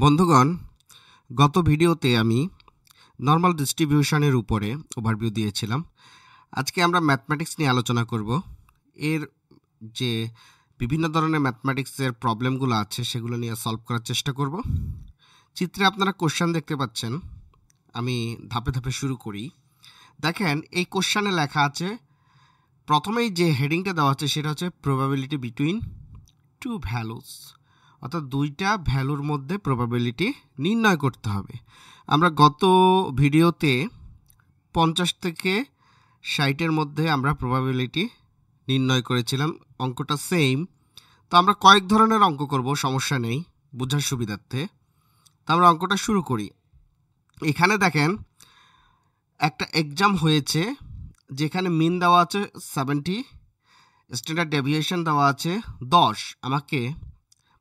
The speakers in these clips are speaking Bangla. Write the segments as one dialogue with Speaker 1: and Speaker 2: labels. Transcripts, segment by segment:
Speaker 1: বন্ধুগণ, গত ভিডিওতে আমি নর্মাল ডিস্ট্রিবিউশনের উপরে ওভারভিউ দিয়েছিলাম। আজকে আমরা ম্যাথমেটিক্স নিয়ে আলোচনা করব। এর যে বিভিন্ন ধরনের ম্যাথমেটিক্সের প্রবলেমগুলো আছে সেগুলো নিয়ে সলভ করার চেষ্টা করব। চিত্রে আপনারা কোশ্চেন দেখতে পাচ্ছেন। আমি ধাপে ধাপে শুরু করি। দেখেন, এই কোশ্চেনে লেখা আছে, প্রথমেই যে হেডিংটা দেওয়া আছে সেটা হচ্ছে প্রবাবিলিটি বিটুইন টু ভ্যালুস, অর্থাৎ দুইটা ভ্যালুর মধ্যে প্রবাবিলিটি নির্ণয় করতে হবে। আমরা গত ভিডিওতে 50 থেকে 60-এর মধ্যে আমরা প্রবাবিলিটি নির্ণয় করেছিলাম। অঙ্কটা সেম। তো আমরা কয়েক ধরনের অঙ্ক করব, সমস্যা নেই, বোঝার সুবিধার্থে। তো আমরা অঙ্কটা শুরু করি। এখানে দেখেন, একটা এক্সাম হয়েছে যেখানে মিন দেওয়া আছে 70, স্ট্যান্ডার্ড ডেভিয়েশন দেওয়া আছে 10। আমাকে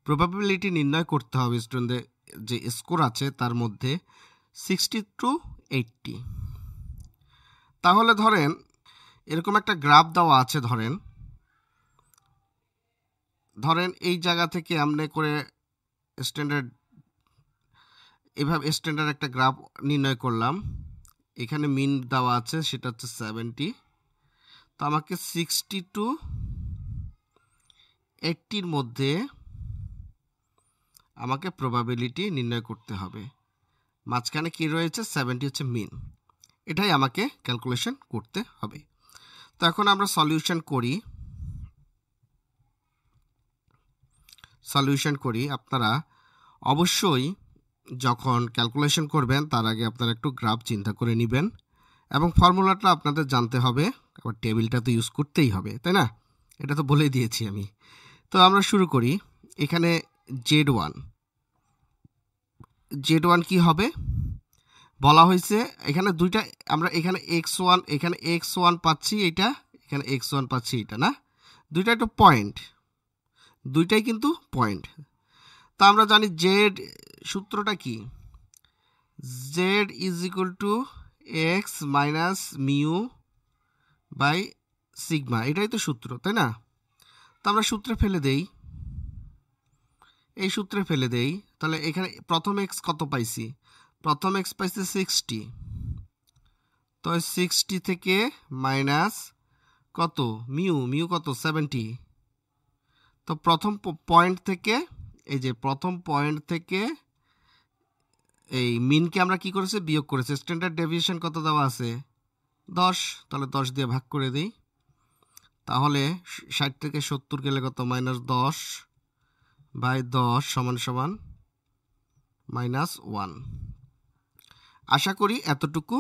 Speaker 1: প্রবাবিলিটি নির্ণয় করতে হবে স্টুডেন্টদের যে স্কোর আছে তার মধ্যে 60 to 80। তাহলে ধরেন এরকম একটা গ্রাফ দেওয়া আছে। ধরেন এই জায়গা থেকে আমরা করে এভাবে স্ট্যান্ডার্ড একটা গ্রাফ নির্ণয় করলাম। এখানে মিন দেওয়া আছে, সেটা হচ্ছে 70। তো আমাকে 60 to 80-র মধ্যে আমাকে প্রবাবিলিটি নির্ণয় করতে হবে। মাঝখানে কি রয়েছে? 70 হচ্ছে মিন। এটাই আমাকে ক্যালকুলেশন করতে হবে। তো এখন আমরা সলিউশন করি। আপনারা অবশ্যই যখন ক্যালকুলেশন করবেন তার আগে আপনারা একটু গ্রাফ চিন্তা করে নেবেন এবং ফর্মুলাটা আপনাদের জানতে হবে। আবার টেবিলটা তো ইউজ করতেই হবে, তাই না? এটা তো বলেই দিয়েছি আমি। তো আমরা শুরু করি। এখানে Z1 কি হবে বলা হয়েছে। এখানে দুইটা, আমরা এখানে x1 পাচ্ছি, এখানে x1 পাচ্ছি, এটা না, দুইটা একটা পয়েন্ট, দুইটাই কিন্তু পয়েন্ট। তা আমরা জানি জেড সূত্রটা কি, z is equal to x minus mu by sigma, এটাই তো সূত্র, তাই না? তো আমরা সূত্রে ফেলে দেই, তাহলে এখানে প্রথম x কত পাইছি? প্রথম x পাইছি 60। তো 60 থেকে মাইনাস কত মিউ কত 70। তো প্রথম পয়েন্ট থেকে এই মিনকে আমরা কি করেছি? বিয়োগ করেছি। স্ট্যান্ডার্ড ডেভিয়েশন কত দেওয়া আছে? 10। তাহলে 10 দিয়ে ভাগ করে দিই। তাহলে 60 থেকে 70 গেলে কত? -10 বাই 10 সমান সমান -1। আশা করি এতটুকু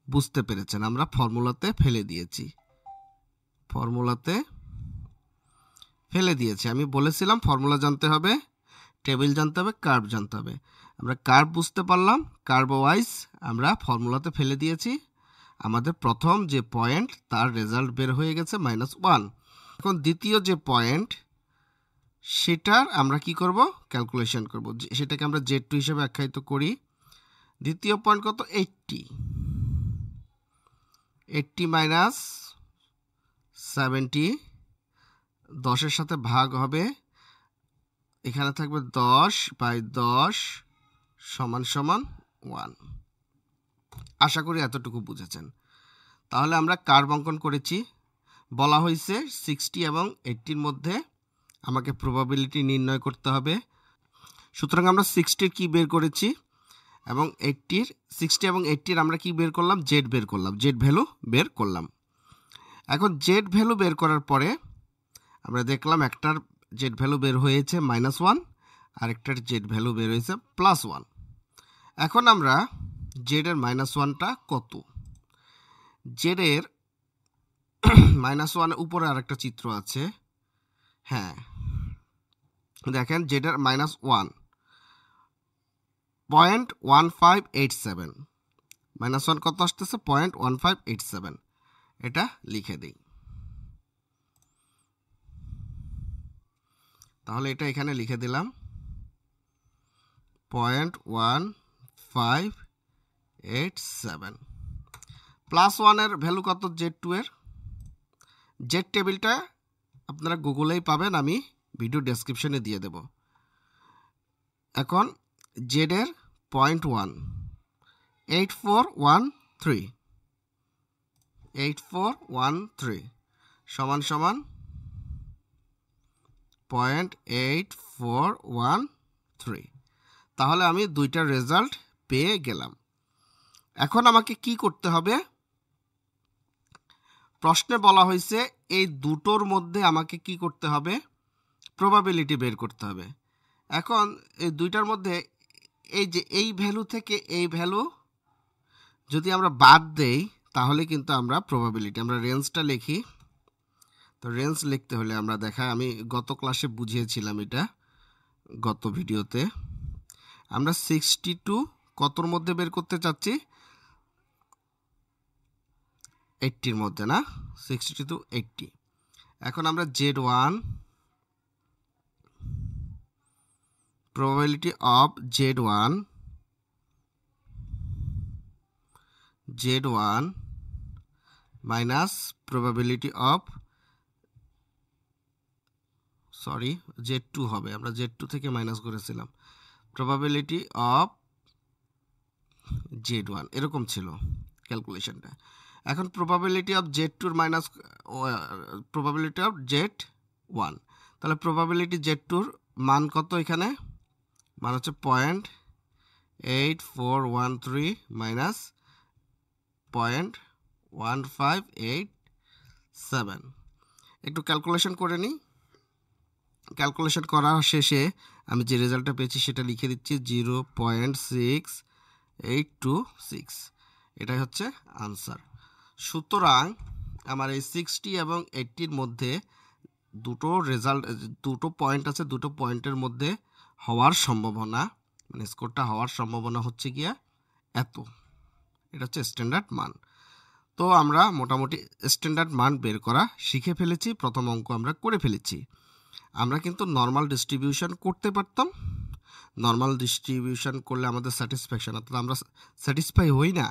Speaker 1: বুঝতে পেরেছেন। আমরা ফর্মুলাতে ফেলে দিয়েছি। আমি বলেছিলাম ফর্মুলা জানতে হবে, টেবিল জানতে হবে, কার্ভ জানতে হবে। আমরা কার্ভ বুঝতে পারলাম, কার্ভ ওয়াইজ আমরা ফর্মুলাতে ফেলে দিয়েছি। আমাদের প্রথম যে পয়েন্ট তার রেজাল্ট বের হয়ে গেছে -1। এখন দ্বিতীয় যে পয়েন্ট সেটার আমরা কি করব? ক্যালকুলেশন করব। সেটাকে আমরা Z2 হিসেবে আখ্যায়িত করি। দ্বিতীয় পয়েন্ট কত? 80 মাইনাস 70, 10-এর সাথে ভাগ হবে, এখানে থাকবে 10 বাই 10 সমান সমান 1। আশা করি এতটুকু বুঝেছেন। তাহলে আমরা কার্ভ অঙ্কন করেছি। বলা হয়েছে 60 এবং 80-র মধ্যে আমাকে প্রবাবিলিটি নির্ণয় করতে হবে। সুতরাং আমরা 60-র কি বের করেছি এবং 60 এবং 80-র আমরা কি বের করলাম? জেড ভ্যালু বের করলাম। এখন জেড ভ্যালু বের করার পরে আমরা দেখলাম একটার জেড ভ্যালু বের হয়েছে -1, আর একটার জেড ভ্যালু বের হয়েছে +1। এখন আমরা জেডের -1টা কত? জেডের -1 উপরে আরেকটা চিত্র আছে। হ্যাঁ, দেখেন জেডের -1 0.1587, -1 কত আসতেছে? 0.1587। এটা লিখে দিই। তাহলে এটা এখানে লিখে দিলাম 0.1587। +1 এর ভ্যালু কত? Z2 এর। জেড টেবিলটা আপনারা গুগলেই পাবেন, আমি ভিডিও ডেসক্রিপশনে দিয়ে দেব। এখন জেডের 0.1 8413 8413 সমান সমান 0.8413। তাহলে আমি দুইটার রেজাল্ট পেয়ে গেলাম। এখন আমাকে কি করতে হবে? প্রশ্নে বলা হয়েছে এই দুটোর মধ্যে আমাকে কি করতে হবে? প্রবাবিলিটি বের করতে হবে। এখন এই দুইটার মধ্যে এই যে এই ভ্যালু থেকে এই ভ্যালু যদি আমরা বাদ দেই তাহলে কিন্তু আমরা প্রবাবিলিটি, আমরা রেঞ্জটা লিখি। তো রেঞ্জ লিখতে হলে আমরা আমি গত ক্লাসে বুঝিয়েছিলাম এটা, গত ভিডিওতে। আমরা 62 কতর মধ্যে বের করতে চাচ্ছি? 80-র মধ্যে, না? 60 to 80। এখন আমরা Z1 probability of Z1 minus probability of Z2 হবে, আমরা Z2 থেকে মাইনাস করেছিলাম, probability of Z1 এরকম ছিল ক্যালকুলেশনটা। এখন probability of Z2 minus probability of Z1, তাহলে probability Z2 মান কত? এখানে মান হচ্ছে 0.8413 মাইনাস 0.1587। একটু ক্যালকুলেশন করে নিই। ক্যালকুলেশন করার শেষে আমি যে রেজাল্টটা পেয়েছি সেটা লিখে দিচ্ছি, 0.6826। এটাই হচ্ছে আনসার। সুতরাং আমার এই 60 এবং 80-র মধ্যে দুটো পয়েন্ট আছে, দুটো পয়েন্টের মধ্যে হওয়ার সম্ভাবনা, মানে স্কোরটা হওয়ার সম্ভাবনা হচ্ছে গিয়া এত। এটা হচ্ছে স্ট্যান্ডার্ড মান। তো আমরা মোটামুটি স্ট্যান্ডার্ড মান বের করা শিখে ফেলেছি, প্রথম অঙ্ক আমরা করে ফেলেছি। আমরা কিন্তু নর্মাল ডিস্ট্রিবিউশন করতে পারতাম। নর্মাল ডিস্ট্রিবিউশন করলে আমাদের স্যাটিসফ্যাকশন, অর্থাৎ আমরা স্যাটিসফাই হই না,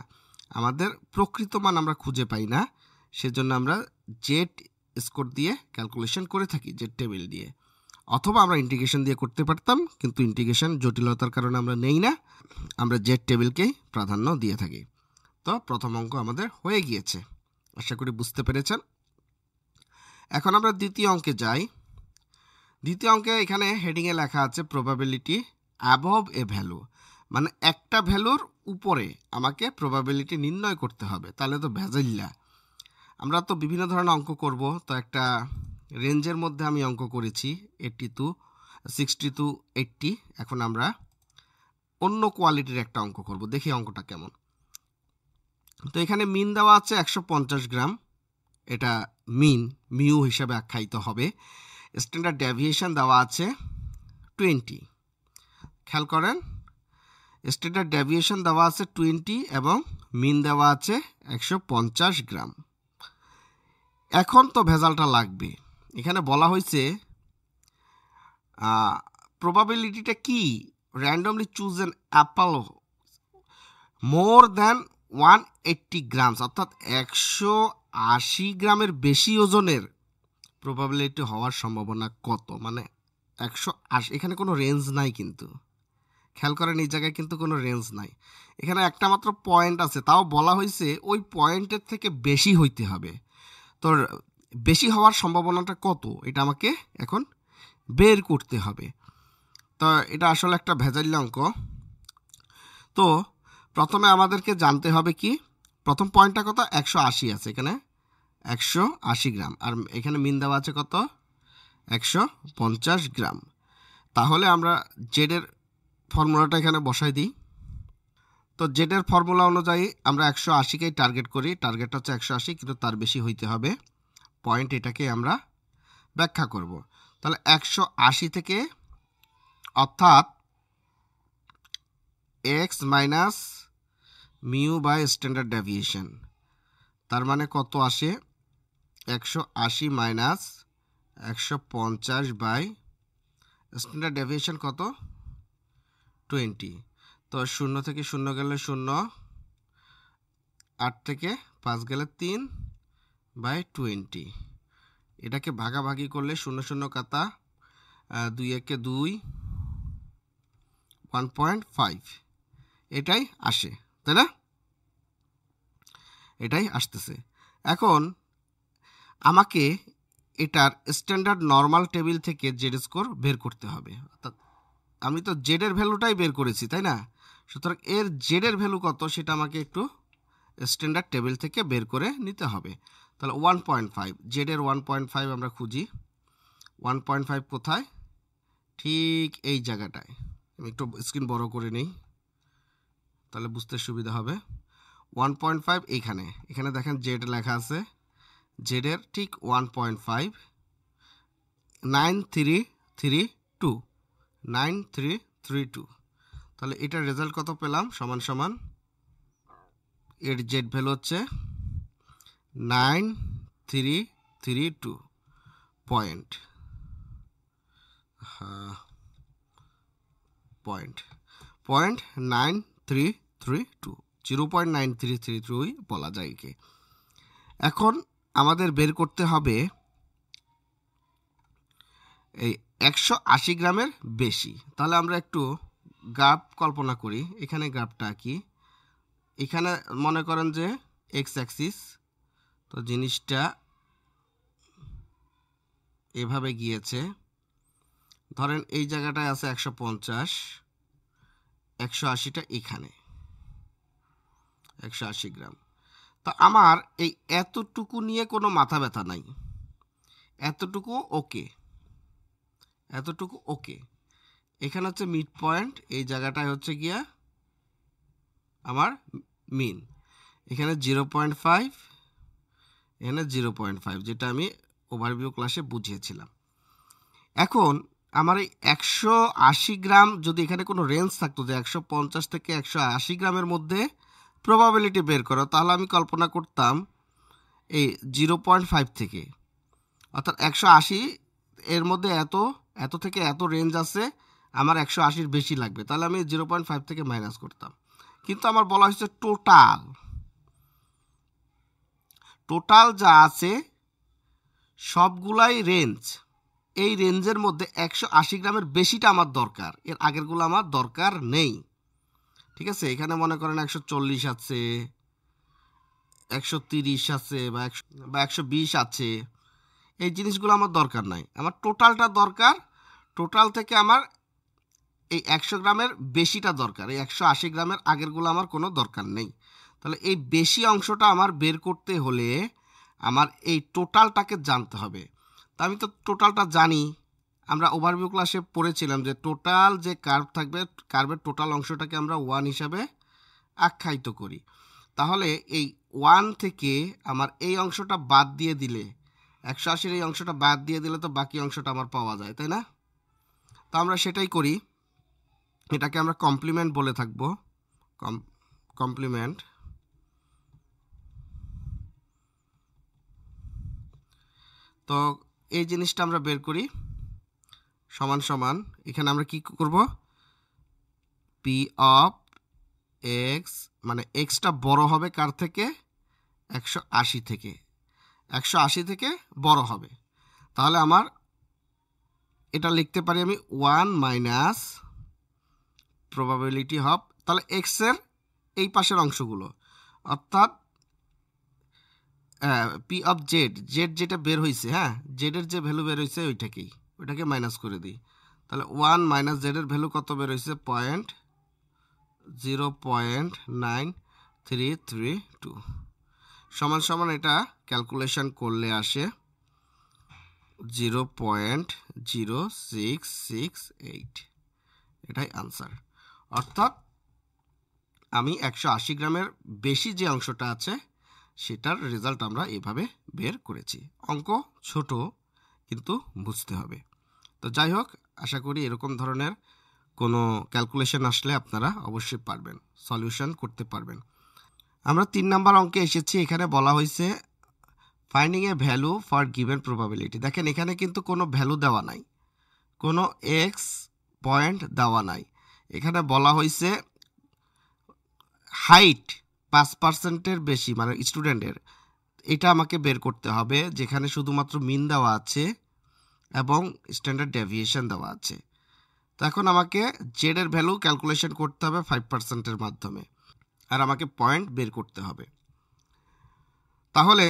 Speaker 1: আমাদের প্রকৃত মান আমরা খুঁজে পাই না, সেজন্য আমরা জেড স্কোর দিয়ে ক্যালকুলেশন করে থাকি, জেড টেবিল দিয়ে। অথবা আমরা ইন্টিগ্রেশন দিয়ে করতে পারতাম, কিন্তু ইন্টিগ্রেশন জটিলতার কারণে আমরা নেই না, আমরা জেড টেবিলকেই প্রাধান্য দিয়ে থাকি। তো প্রথম অঙ্ক আমাদের হয়ে গিয়েছে, আশা করি বুঝতে পেরেছেন। এখন আমরা দ্বিতীয় অঙ্কে যাই। দ্বিতীয় অঙ্কে এখানে হেডিংয়ে লেখা আছে প্রবাবিলিটি অ্যাবভ এ ভ্যালু, মানে একটা ভ্যালুর উপরে আমাকে প্রবাবিলিটি নির্ণয় করতে হবে। তাহলে তো ভেজাইল্লা। আমরা তো বিভিন্ন ধরনের অঙ্ক করব, তো একটা রেঞ্জের মধ্যে আমি অঙ্ক করেছি 60 to 80। এখন আমরা অন্য কোয়ালিটির একটা অঙ্ক করব, দেখি অঙ্কটা কেমন। তো এখানে মিন দেওয়া আছে 150 গ্রাম, এটা মিন মিউ হিসাবে আখ্যায়িত হবে। স্ট্যান্ডার্ড ডেভিয়েশন দেওয়া আছে 20। খেয়াল করেন, স্ট্যান্ডার্ড ডেভিয়েশন দেওয়া আছে 20 এবং মিন দেওয়া আছে 150 গ্রাম। এখন তো ভেজালটা লাগবে। এখানে বলা হয়েছে প্রবাবিলিটিটা কি? Randomly choose an Apple more than 180 grams, অর্থাৎ 180 গ্রামের বেশি ওজনের প্রবাবিলিটি হওয়ার সম্ভাবনা কত? মানে 180, এখানে কোনো রেঞ্জ নাই কিন্তু। খেয়াল করেন এই জায়গায় কিন্তু কোনো রেঞ্জ নাই, এখানে একটা মাত্র পয়েন্ট আছে, তাও বলা হয়েছে ওই পয়েন্টের থেকে বেশি হইতে হবে। তো বেশি হওয়ার সম্ভাবনাটা কত, এটা আমাকে এখন বের করতে হবে। তো এটা আসলে একটা ভেজাল্য অঙ্ক। তো প্রথমে আমাদেরকে জানতে হবে কি, প্রথম পয়েন্টটা কত? 180 আছে এখানে, 180 গ্রাম, আর এখানে মিন দেওয়া আছে কত? 150 গ্রাম। তাহলে আমরা জেডের ফর্মুলাটা এখানে বসাই দিই। তো জেডের ফর্মুলা অনুযায়ী আমরা 180কেই টার্গেট করি, টার্গেট হচ্ছে 180, কিন্তু তার বেশি হইতে হবে পয়েন্ট, এটাকে আমরা ব্যাখ্যা করব। তাহলে 180 থেকে, অর্থাৎ x minus mu by standard deviation, তার মানে কত আসে? 180 মাইনাস 150 বাই স্ট্যান্ডার্ড ডেভিয়েশন কত? 20। তো 0 থেকে 0 গেলে 0, 8 থেকে 5 গেলে 3 বাই 20। এটাকে ভাগাভাগি করলে 0 0 কাটা, 2 1 2, 1.5 এটাই আসে, তাই না? এটাই আসতেছে। এখন আমাকে এটার স্ট্যান্ডার্ড নর্মাল টেবিল থেকে জেড স্কোর বের করতে হবে। অর্থাৎ আমি তো জেডের ভ্যালুটাই বের করেছি, তাই না? সুতরাং এর জেডের ভ্যালু কত সেটা আমাকে একটু স্ট্যান্ডার্ড টেবিল থেকে বের করে নিতে হবে। তাহলে 1.5, জেডের 1.5 আমরা খুঁজি। 1.5 কোথায়? ঠিক এই জায়গাটায়। আমি একটু স্ক্রিন বড় করে নিই, তাহলে বুঝতে সুবিধা হবে। 1.5 এখানে দেখেন জেড লেখা আছে। জেডের ঠিক 1.5, 9332, 9332। তাহলে এটার রেজাল্ট কত পেলাম? সমান সমান এর জেড ভ্যালু হচ্ছে 9332 পয়েন্ট 0.9332 0.9333 বলা যায় একে। এখন আমাদের বের করতে হবে এই 180 গ্রামের বেশি। তাহলে আমরা একটু গ্রাফ কল্পনা করি। এখানে গ্রাফটা কি, এখানে মনে করেন যে এক্স অ্যাক্সিস, তো জিনিসটা এভাবে গিয়েছে। ধরেন এই জায়গাটায় আছে 150, 180টা এখানে 180 গ্রাম। তো আমার এই এতটুকু নিয়ে কোনো মাথা ব্যথা নাই, এতটুকু ওকে, এতটুকু ওকে। এখানে হচ্ছে মিড পয়েন্ট, এই জায়গাটায় হচ্ছে গিয়া আমার মিন। এখানে 0.5, এখানে 0.5, যেটা আমি ওভারভিউ ক্লাসে বুঝিয়েছিলাম। এখন আমার এই 180 গ্রাম যদি এখানে কোনো রেঞ্জ থাকতো যে 150 থেকে 180 গ্রামের মধ্যে প্রবাবিলিটি বের করো, তাহলে আমি কল্পনা করতাম এই 0.5 থেকে, অর্থাৎ 180 এর মধ্যে এত থেকে এত রেঞ্জ আছে, আমার 180-র বেশি লাগবে, তাহলে আমি 0.5 থেকে মাইনাস করতাম। কিন্তু আমার বলা হয়েছে টোটাল যা আছে সবগুলাই রেঞ্জ। এই রেঞ্জের মধ্যে 180 গ্রামের বেশিটা আমার দরকার, এর আগেরগুলো আমার দরকার নেই। ঠিক আছে, এখানে মনে করেন 140 আছে, 130 আছে বা 120 আছে, এই জিনিসগুলো আমার দরকার নাই, আমার টোটালটা দরকার। টোটাল থেকে আমার এই 100 গ্রামের বেশিটা দরকার, এই 180 গ্রামের আগেরগুলো আমার কোনো দরকার নেই। তাহলে এই বেশি অংশটা আমার বের করতে হলে আমার এই টোটালটাকে জানতে হবে। তা আমি তো টোটালটা জানি, আমরা ওভারভিউ ক্লাসে পড়েছিলাম যে টোটাল যে কার্ভ থাকবে, কার্ভের টোটাল অংশটাকে আমরা 1 হিসাবে আখ্যায়িত করি। তাহলে এই 1 থেকে আমার এই অংশটা বাদ দিয়ে দিলে, 180-র এই অংশটা বাদ দিয়ে দিলে তো বাকি অংশটা আমার পাওয়া যায়, তাই না? তো আমরা সেটাই করি, এটাকে আমরা কমপ্লিমেন্ট বলে থাকবো, কমপ্লিমেন্ট। তো এই জিনিসটা আমরা বের করি, সমান সমান এখানে আমরা কি করব, পি অফ এক্স, মানে এক্সটা বড় হবে কার থেকে? 180 থেকে, 180 থেকে বড় হবে। তাহলে আমার এটা লিখতে পারি আমি 1 মাইনাস প্রবাবিলিটি অফ, তাহলে এক্সের এই পাশের অংশগুলো, অর্থাৎ পি অফ জেড, যেটা বের হয়েছে, হ্যাঁ জেডের যে ভ্যালু বের হয়েছে ওইটাকে মাইনাস করে দিই। তাহলে 1 মাইনাস জেডের ভ্যালু কত বের হয়েছে? 0.9332 সমান সমান, এটা ক্যালকুলেশন করলে আসে 0.0668, এটাই আনসার। অর্থাৎ আমি 180 গ্রামের বেশি যে অংশটা আছে সেটার রেজাল্ট আমরা এভাবে বের করেছি। অঙ্ক ছোট, কিন্তু বুঝতে হবে। তো যাই হোক, আশা করি এরকম ধরনের কোনো ক্যালকুলেশন আসলে আপনারা অবশ্যই পারবেন, সলিউশন করতে পারবেন। আমরা 3 নাম্বার অঙ্কে এসেছি। এখানে বলা হয়েছে finding a value for given probability. দেখেন এখানে কিন্তু কোনো ভ্যালু দেওয়া নাই, কোনো এক্স পয়েন্ট দেওয়া নাই। এখানে বলা হয়েছে হাইট 5%-এর বেশি, মানে স্টুডেন্টের, এটা আমাকে বের করতে হবে, যেখানে শুধুমাত্র মিন দেওয়া আছে এবং স্ট্যান্ডার্ড ডেভিয়েশন দেওয়া আছে। তো এখন আমাকে জেড এর ভ্যালু ক্যালকুলেশন করতে হবে 5%-এর মাধ্যমে, আর আমাকে পয়েন্ট বের করতে হবে। তাহলে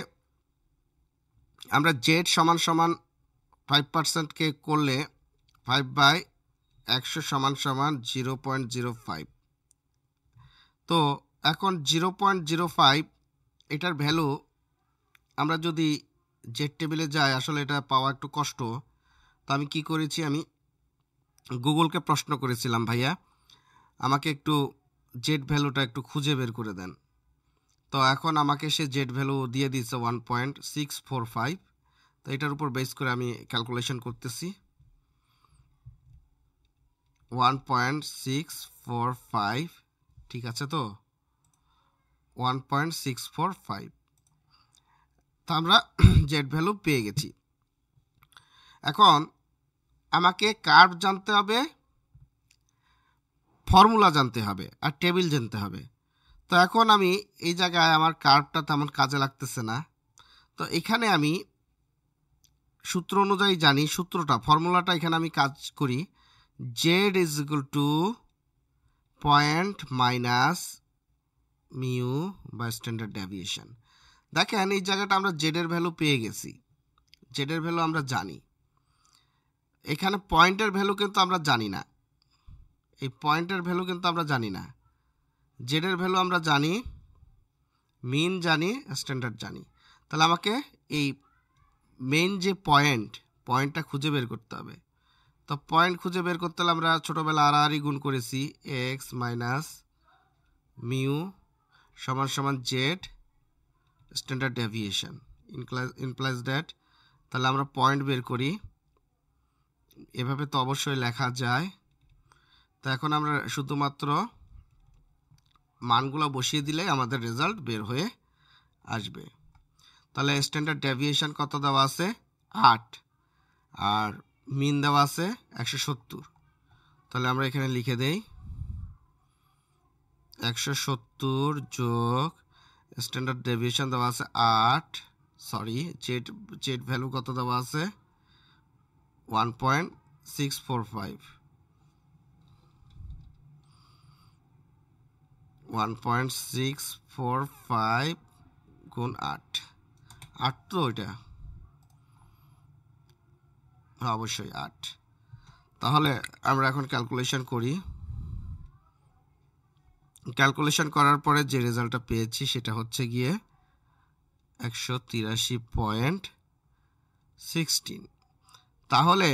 Speaker 1: আমরা জেড সমান সমান 5%-কে করলে 5/100 সমান সমান 0.05। তো এখন 0.05 এটার ভ্যালু আমরা যদি জেড টেবিলে যাই, আসলে এটা পাওয়া একটু কষ্ট। তো আমি কি করেছি, আমি গুগলকে প্রশ্ন করেছিলাম, ভাইয়া আমাকে একটু জেড ভ্যালুটা একটু খুঁজে বের করে দেন। তো এখন আমাকে সে জেড ভ্যালু দিয়ে দিয়েছে 1.645। তো এটার উপর বেস করে আমি ক্যালকুলেশন করতেছি। 1.645, ঠিক আছে? তো 1.645, তো আমরা জেড ভ্যালু পেয়ে গেছি। এখন আমাকে কার্ভ জানতে হবে, ফর্মুলা জানতে হবে, আর টেবিল জানতে হবে। তো এখন আমি এই জায়গায় আমার কার্ভটা তেমন কাজে লাগতেছে না। তো এখানে আমি সূত্র অনুযায়ী জানি, ফর্মুলাটা এখানে আমি কাজ করি। Z is equal two point minus mu বা স্ট্যান্ডার্ড ডেভিয়েশন। দেখেন এই জায়গাটা আমরা জেডের ভ্যালু পেয়ে গেছি, জেডের ভ্যালু আমরা জানি। এখানে পয়েন্টের ভ্যালু কিন্তু আমরা জানি না, এই পয়েন্টের ভ্যালু কিন্তু আমরা জানি না। জেডের ভ্যালু আমরা জানি, মিন জানি, স্ট্যান্ডার্ড জানি। তাহলে আমাকে এই মেইন যে পয়েন্টটা খুঁজে বের করতে হবে। তো পয়েন্ট খুঁজে বের করতে হলে আমরা ছোটোবেলা আড়াআড়ি গুণ করেছি, এক্স মাইনাস মিউ সমান সমান Z standard deviation implies that. তাহলে আমরা পয়েন্ট বের করি, এভাবে তো অবশ্যই লেখা যায়। তো এখন আমরা শুধুমাত্র মানগুলো বসিয়ে দিলে আমাদের রেজাল্ট বের হয়ে আসবে। তাহলে স্ট্যান্ডার্ড ডেভিয়েশন কত দেওয়া আছে? 8, আর মিন দেওয়া আছে 170। তাহলে আমরা এখানে লিখে দেই 170 যোগ স্ট্যান্ডার্ড ডেভিয়েশন দেওয়া আছে 8, সরি জেড ভ্যালু কত দেওয়া আছে? 1.645, 1.645 গুণ 8 তো ওইটা অবশ্যই 8। তাহলে আমরা এখন ক্যালকুলেশন করি। ক্যালকুলেশন করার পরে যে রেজাল্টটা পেয়েছি সেটা হচ্ছে গিয়ে 183.16। তাহলে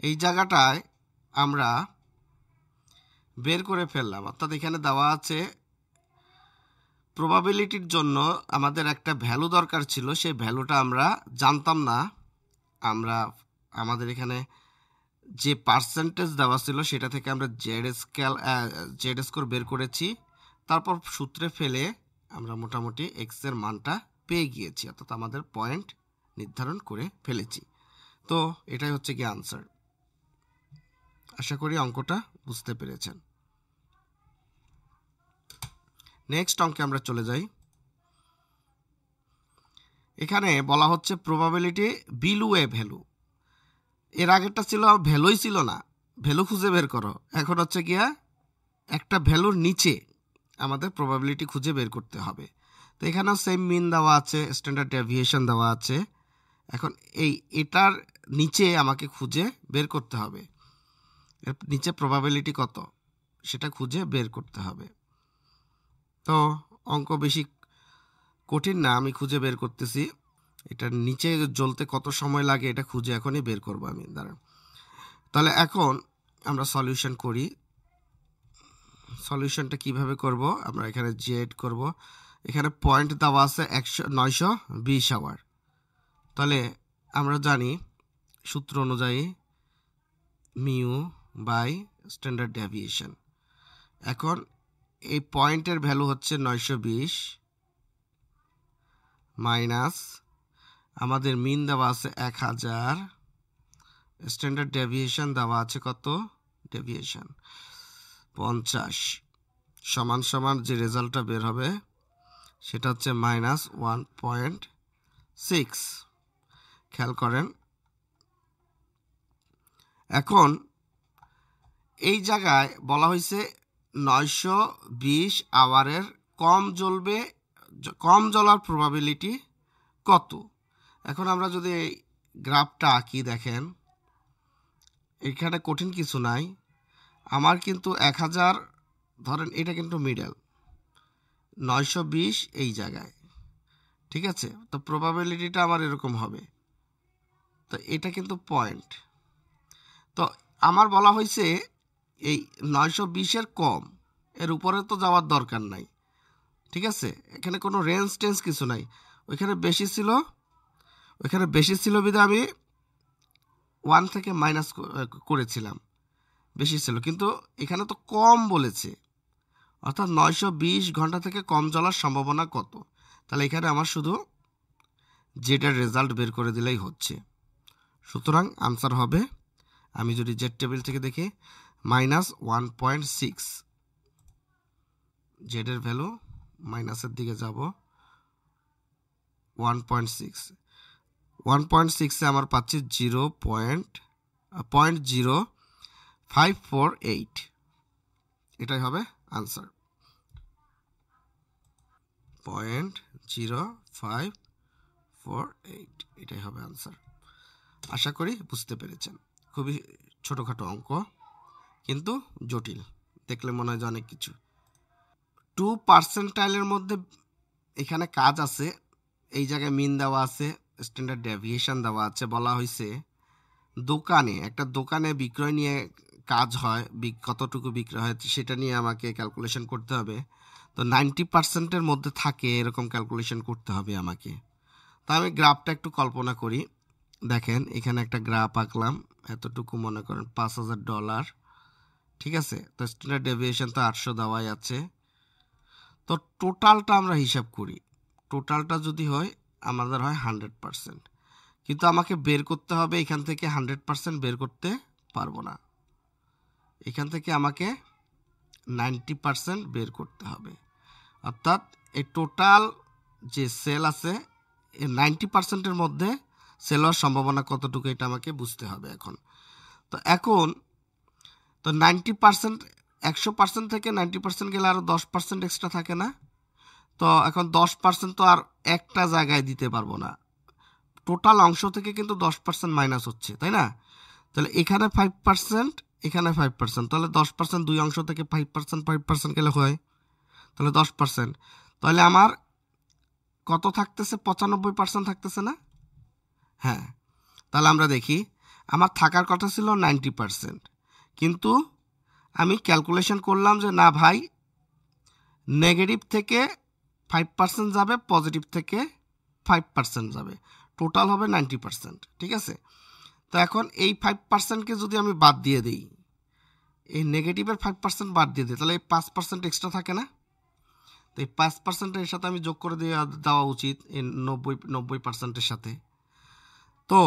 Speaker 1: এই জায়গাটায় আমরা বের করে ফেললাম, অর্থাৎ এখানে দেওয়া আছে প্রবাবিলিটির জন্য আমাদের একটা ভ্যালু দরকার ছিল, সেই ভ্যালুটা আমরা জানতাম না। আমাদের এখানে যে পার্সেন্টেজ দেওয়া ছিল সেটা থেকে আমরা জেড স্কোর বের করেছি, তারপর সূত্রে ফেলে আমরা মোটামুটি এক্স এর মানটা পেয়ে গিয়েছি, অর্থাৎ আমাদের পয়েন্ট নির্ধারণ করে ফেলেছি। তো এটাই হচ্ছে কি আনসার। আশা করি অঙ্কটা বুঝতে পেরেছেন। নেক্সট অঙ্কে আমরা চলে যাই। এখানে বলা হচ্ছে প্রবাবিলিটি বিলো এ ভ্যালু। এর আগেরটা ছিল ভ্যালুই ছিল না, ভ্যালু খুঁজে বের করো। এখন হচ্ছে গিয়া একটা ভ্যালুর নিচে আমাদের প্রবাবিলিটি খুঁজে বের করতে হবে। তো এখানেও সেম মিন দেওয়া আছে, স্ট্যান্ডার্ড ডেভিয়েশন দেওয়া আছে। এখন এটার নিচে আমাকে খুঁজে বের করতে হবে, এর নিচে প্রবাবিলিটি কত সেটা খুঁজে বের করতে হবে। তো অঙ্ক বেশি কঠিন না, আমি খুঁজে বের করতেছি। এটার নিচে জ্বলতে কত সময় লাগে এটা খুঁজে এখনই বের করবো আমি, দাঁড়ান। তাহলে এখন আমরা সলিউশন করি। সলিউশনটা কিভাবে করব? আমরা এখানে জেড করব, এখানে পয়েন্ট দেওয়া আছে 920 আওয়ার। তাহলে আমরা জানি সূত্র অনুযায়ী মিউ বাই স্ট্যান্ডার্ড ডেভিয়েশন। এখন এই পয়েন্টের ভ্যালু হচ্ছে 920 মাইনাস আমাদের মিন দেওয়া আছে 1000, স্ট্যান্ডার্ড ডেভিয়েশন দেওয়া আছে কত? ডেভিয়েশন 50 সমান সমান যে রেজাল্টটা বের হবে সেটা হচ্ছে -1.6। খেয়াল করেন, এখন এই জায়গায় বলা হয়েছে 920 আওয়ারের কম জ্বলবে, কম জ্বলার প্রবাবিলিটি কত। এখন আমরা যদি এই গ্রাফটা আঁকি, দেখেন এখানে কঠিন কিছু নাই। আমার কিন্তু 1000 ধরেন, এটা কিন্তু মিডল, 920 এই জায়গায়, ঠিক আছে। তো প্রবাবিলিটিটা আমার এরকম হবে। তো এটা কিন্তু পয়েন্ট। তো আমার বলা হয়েছে এই 920-এর কম, এর উপরে তো যাওয়ার দরকার নাই, ঠিক আছে। এখানে কোনো রেঞ্জ টেঞ্জ কিছু নাই। ওইখানে বেশি ছিল বিধে আমি 1 থেকে মাইনাস করেছিলাম, বেশি ছিল। কিন্তু এখানে তো কম বলেছে, অর্থাৎ 920 ঘন্টা থেকে কম জ্বলার সম্ভাবনা কত। তাহলে এখানে আমার শুধু জেডের রেজাল্ট বের করে দিলেই হচ্ছে। সুতরাং আনসার হবে, আমি যদি জেড টেবিল থেকে দেখি, -1.6। জেডের ভ্যালু মাইনাসের দিকে যাব, 1.6। 1.6-এ আমার পাচ্ছি 0.0548। এটাই হবে আনসার, 0.0548, এটাই হবে আনসার। আশা করি বুঝতে পেরেছেন। খুবই ছোটোখাটো অঙ্ক, কিন্তু জটিল, দেখলে মনে হয় যে অনেক কিছু। 2 পার্সেন্টাইলের মধ্যে এখানে কাজ আছে। এই জায়গায় মিন দেওয়া আছে, স্ট্যান্ডার্ড ডেভিয়েশন দেওয়া আছে। বলা হয়েছে একটা দোকানে বিক্রয় নিয়ে কাজ হয়, কতটুকু বিক্রয় হয় সেটা নিয়ে আমাকে ক্যালকুলেশন করতে হবে। তো 90%-এর মধ্যে থাকে এরকম ক্যালকুলেশন করতে হবে আমাকে। তো আমি গ্রাফটা একটু কল্পনা করি। দেখেন এখানে একটা গ্রাফ আঁকলাম, এতটুকু মনে করেন $5000, ঠিক আছে। তো স্ট্যান্ডার্ড ডেভিয়েশন তো 800 দেওয়াই আছে। তো টোটালটা আমরা হিসাব করি, টোটালটা যদি হয় আমাদের হয় 100%, কিন্তু আমাকে বের করতে হবে এখান থেকে 100% বের করতে পারবো না, এখান থেকে আমাকে 90% বের করতে হবে। অর্থাৎ এই টোটাল যে সেল আছে এই 90%-এর মধ্যে সেল হওয়ার সম্ভাবনা কতটুকু, এটা আমাকে বুঝতে হবে এখন। তো 90%, 100% থেকে 90% গেলে আরও 10% এক্সট্রা থাকে না। তো এখন 10% তো আর একটা জায়গায় দিতে পারবো না, টোটাল অংশ থেকে কিন্তু 10% মাইনাস হচ্ছে, তাই না। তাহলে এখানে 5%, এখানে 5%, তাহলে 10% দুই অংশ থেকে 5% গেলে হয়, তাহলে 10%। তাহলে আমার কত থাকতেছে, 95% থাকতেছে না। হ্যাঁ, তাহলে আমরা দেখি, আমার থাকার কথা ছিল 90%, কিন্তু আমি ক্যালকুলেশন করলাম যে না ভাই, নেগেটিভ থেকে 5% যাবে, পজিটিভ থেকে 5% যাবে, টোটাল হবে 90%, ঠিক আছে। তো এখন এই 5%-কে যদি আমি বাদ দিয়ে দিই, এই নেগেটিভের 5% বাদ দিয়ে দিই, তাহলে এই 5% এক্সট্রা থাকে না। তো এই 5%-এর সাথে আমি যোগ করে দেওয়া উচিত এই 90%-এর সাথে। তো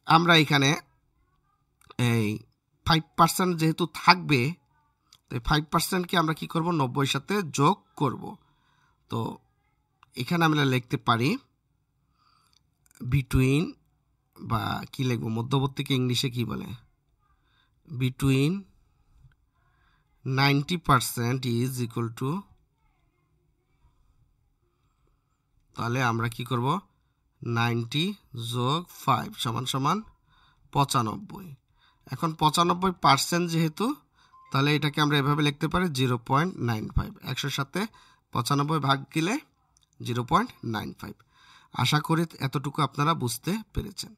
Speaker 1: আমরা এখানে এই 5% যেহেতু থাকবে, তো এই 5%-কে আমরা কি করব, 90-এর সাথে যোগ করব। তো এখানে আমরা লিখতে পারি বিটুইন, বা কি লিখবো, মধ্যবর্তীকে ইংলিশে কি বলে, বিটুইন 90% ইজ ইকুয়াল টু, তাহলে আমরা কি করব, 90 যোগ 5 সমান সমান 95। এখন 95% যেহেতু, তাহলে এটাকে আমরা এভাবে লিখতে পারি 0.95। 100-র সাথে 95 ভাগ দিলে 0.95। আশা করি এতটুকু আপনারা বুঝতে পেরেছেন।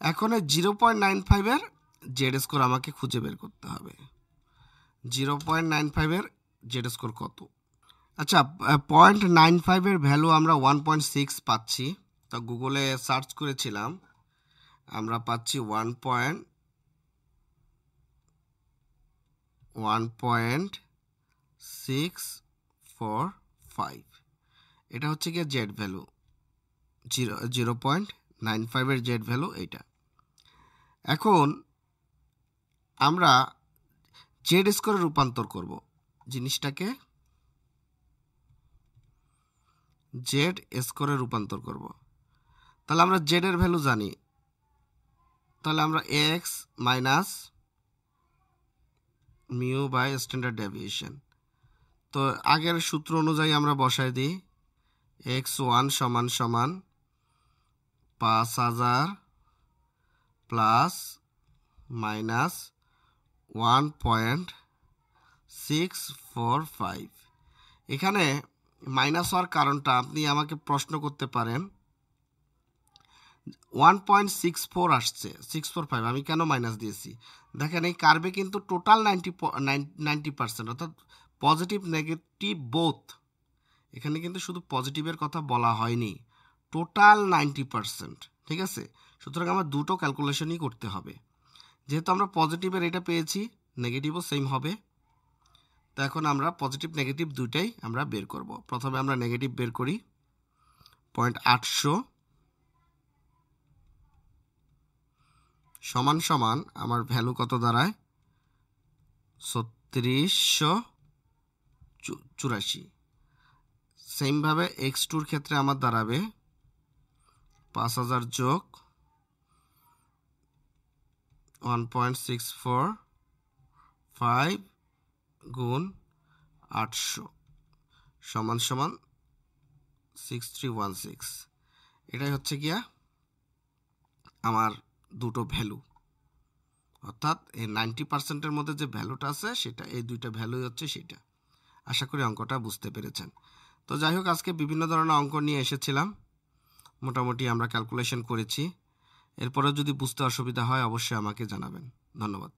Speaker 1: এখন এই 0.95-এর জেড স্কোর আমাকে খুঁজে বের করতে হবে। 0.95-এর জেড স্কোর কত? আচ্ছা, 0.95-এর ভ্যালু আমরা 1.6 পাচ্ছি। তো গুগলে সার্চ করেছিলাম, আমরা পাচ্ছি 1.645। এটা হচ্ছে গিয়ে জেড ভ্যালু, 0.95-এর জেড ভ্যালু এইটা। এখন আমরা জেড স্কোরে রূপান্তর করব জিনিসটাকে, জেড স্কোরে রূপান্তর করব। তাহলে আমরা জেড এর ভ্যালু জানি, তাহলে আমরা x minus mu by standard deviation. তো আগের সূত্র অনুযায়ী আমরা বসাই দিই x1 সমান সমান 5000 প্লাস মাইনাস 1.645। এখানে মাইনাস হওয়ার কারণটা আপনি আমাকে প্রশ্ন করতে পারেন, 1.64 আসছে, 645 আমি কেন মাইনাস দিয়েছি? দেখেন এই কার্ভে কিন্তু টোটাল 90%, অর্থাৎ পজিটিভ নেগেটিভ বোথ। এখানে কিন্তু শুধু পজিটিভের কথা বলা হয়নি, টোটাল 90%, ঠিক আছে? সুতরাং আমার দুটো ক্যালকুলেশনই করতে হবে। যেহেতু আমরা পজিটিভের এটা পেয়েছি, নেগেটিভও সেম হবে। তো এখন আমরা পজিটিভ নেগেটিভ দুইটাই আমরা বের করব। প্রথমে আমরা নেগেটিভ বের করি, 0.800 সমান সমান আমার ভ্যালু কত দাঁড়ায়? 3684। সেমভাবে x2-র ক্ষেত্রে আমার দাঁড়াবে 5000 যোগ 1.645 গুণ 800 সমান সমান 6316। এটাই হচ্ছে গিয়া আমার দুটো ভ্যালু, অর্থাৎ এই 90%-এর মধ্যে যে ভ্যালুটা আছে সেটা, এই দুইটা ভ্যালুই হচ্ছে সেটা। আশা করি অঙ্কটা বুঝতে পেরেছেন। তো যাই হোক, আজকে বিভিন্ন ধরনের অঙ্ক নিয়ে এসেছিলাম, মোটামুটি আমরা ক্যালকুলেশন করেছি। এরপরে যদি বুঝতে অসুবিধা হয় অবশ্যই আমাকে জানাবেন। ধন্যবাদ।